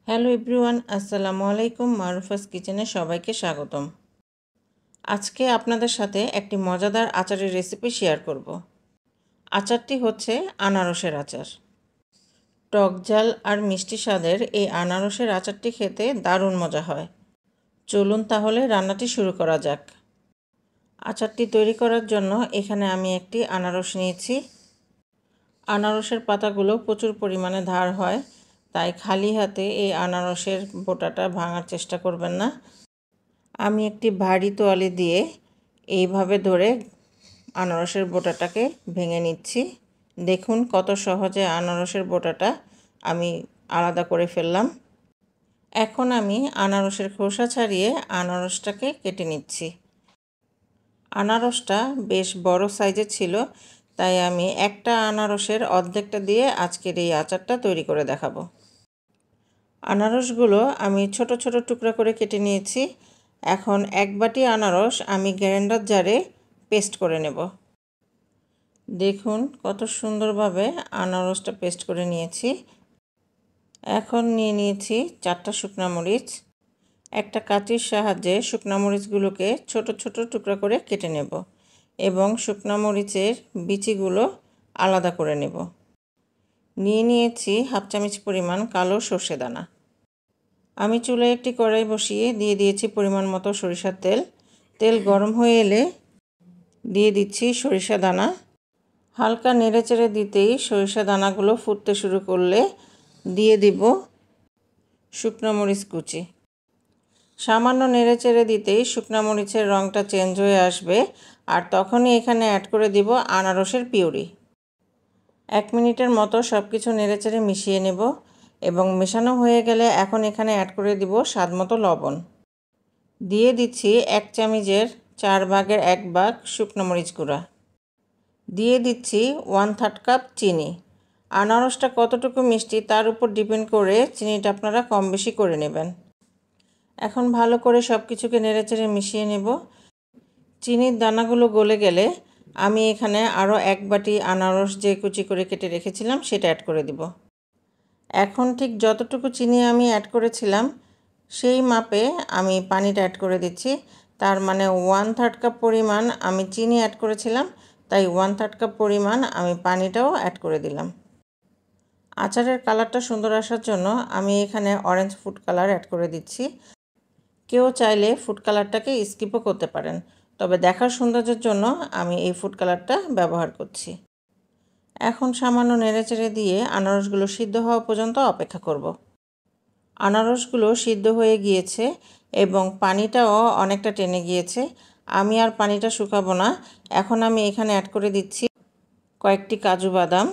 Hello everyone, আসসালামু আলাইকুম। মারুফাস কিচেনে সবাইকে স্বাগতম। আজকে আপনাদের সাথে একটি মজাদার আচারের রেসিপি শেয়ার করব। আচারটি হচ্ছে আনারসের আচার। টক ঝাল আর মিষ্টি স্বাদের এই আনারসের আচারটি খেতে দারুণ মজা হয়। চলুন তাহলে রান্নাটি শুরু করা যাক। আচারটি তৈরি করার জন্য এখানে আমি একটি আনারস নিয়েছি। আনারসের পাতাগুলো প্রচুর পরিমাণে ধার হয়, তাই খালি হাতে এই আনারসের বোটাটা ভাঙার চেষ্টা করবেন না। আমি একটি ভারী তোয়ালে দিয়ে এইভাবে ধরে আনারসের বোটাটাকে ভেঙে নিচ্ছি। দেখুন কত সহজে আনারসের বোটাটা আমি আলাদা করে ফেললাম। এখন আমি আনারসের খোসা ছাড়িয়ে আনারসটাকে কেটে নিচ্ছি। আনারসটা বেশ বড় সাইজের ছিল, তাই আমি একটা আনারসের অর্ধেকটা দিয়ে আজকের এই আচারটা তৈরি করে দেখাবো। আনারসগুলো আমি ছোট ছোট টুকরা করে কেটে নিয়েছি। এখন এক বাটি আনারস আমি গ্রাইন্ডার জারে পেস্ট করে নেব। দেখুন কত সুন্দরভাবে আনারসটা পেস্ট করে নিয়েছি। এখন নিয়ে নিয়েছি 4টা শুকনো মরিচ। একটা কাঁচির সাহায্যে শুকনো মরিচগুলোকে ছোট ছোট টুকরা করে কেটে নেব এবং শুকনো মরিচের বিচিগুলো আলাদা করে নেব। নিয়ে নিয়েছি হাফ চামচ পরিমাণ কালো সর্ষে দানা। আমি চুলায় একটি কড়াই বসিয়ে দিয়ে দিয়েছি পরিমাণ মতো সরিষার তেল। তেল গরম হয়ে এলে দিয়ে দিচ্ছি সরিষা দানা। হালকা নেড়েচেড়ে দিতেই সরিষা দানাগুলো ফুটতে শুরু করলে দিয়ে দিব শুকনো মরিচ কুচি। সামান্য নেড়েচেড়ে দিতেই শুকনো মরিচের রঙটা চেঞ্জ হয়ে আসবে, আর তখনই এখানে অ্যাড করে দিব আনারসের পিউরি। 1 মিনিটের মতো সব কিছু নেড়েচেড়ে মিশিয়ে নেব এবং মেশানো হয়ে গেলে এখন এখানে অ্যাড করে দিব স্বাদমতো লবণ। দিয়ে দিচ্ছি 1 চামচের 4 ভাগের 1 ভাগ শুকনো মরিচ গুঁড়া। দিয়ে দিচ্ছি 1/3 কাপ চিনি। আনারসটা কতটুকু মিষ্টি তার উপর ডিপেন্ড করে চিনিটা আপনারা কম বেশি করে নেবেন। এখন ভালো করে সব কিছুকে নেড়েচেড়ে মিশিয়ে নেব। চিনির দানাগুলো গলে গেলে আমি এখানে আরও 1 বাটি আনারস যে কুচি করে কেটে রেখেছিলাম সেটা অ্যাড করে দিব। এখন ঠিক যতটুকু চিনি আমি অ্যাড করেছিলাম সেই মাপে আমি পানিটা অ্যাড করে দিচ্ছি। তার মানে 1/3 কাপ পরিমাণ আমি চিনি অ্যাড করেছিলাম, তাই 1/3 কাপ পরিমাণ আমি পানিটাও অ্যাড করে দিলাম। আচারের কালারটা সুন্দর আসার জন্য আমি এখানে অরেঞ্জ ফুড কালার অ্যাড করে দিচ্ছি। কেউ চাইলে ফুড কালারটাকে স্কিপও করতে পারেন, তবে দেখার সৌন্দর্যের জন্য আমি এই ফুড কালারটা ব্যবহার করছি। এখন সামান্য নেড়েচেড়ে দিয়ে আনারসগুলো সিদ্ধ হওয়া পর্যন্ত অপেক্ষা করব। আনারসগুলো সিদ্ধ হয়ে গিয়েছে এবং পানিটাও অনেকটা টেনে গিয়েছে। আমি আর পানিটা শুকাবো না। এখন আমি এখানে অ্যাড করে দিচ্ছি কয়েকটি কাজু বাদাম,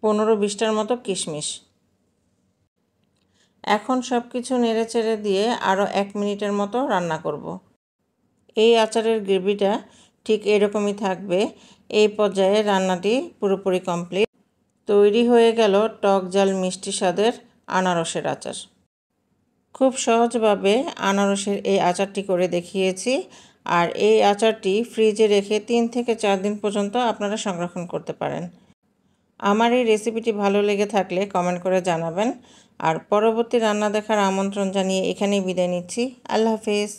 15-20টার মতো কিশমিশ। এখন সব কিছু নেড়েচেড়ে দিয়ে আরও 1 মিনিটের মতো রান্না করব। এই আচারের গ্রেভিটা ঠিক এরকমই থাকবে। এই পর্যায়ে রান্নাটি পুরোপুরি কমপ্লিট। তৈরি হয়ে গেল টক ঝাল মিষ্টি স্বাদের আনারসের আচার। খুব সহজভাবে আনারসের এই আচারটি করে দেখিয়েছি, আর এই আচারটি ফ্রিজে রেখে 3 থেকে 4 দিন পর্যন্ত আপনারা সংরক্ষণ করতে পারেন। আমার এই রেসিপিটি ভালো লেগে থাকলে কমেন্ট করে জানাবেন, আর পরবর্তী রান্না দেখার আমন্ত্রণ জানিয়ে এখানেই বিদায় নিচ্ছি। আল্লাহ হাফেজ।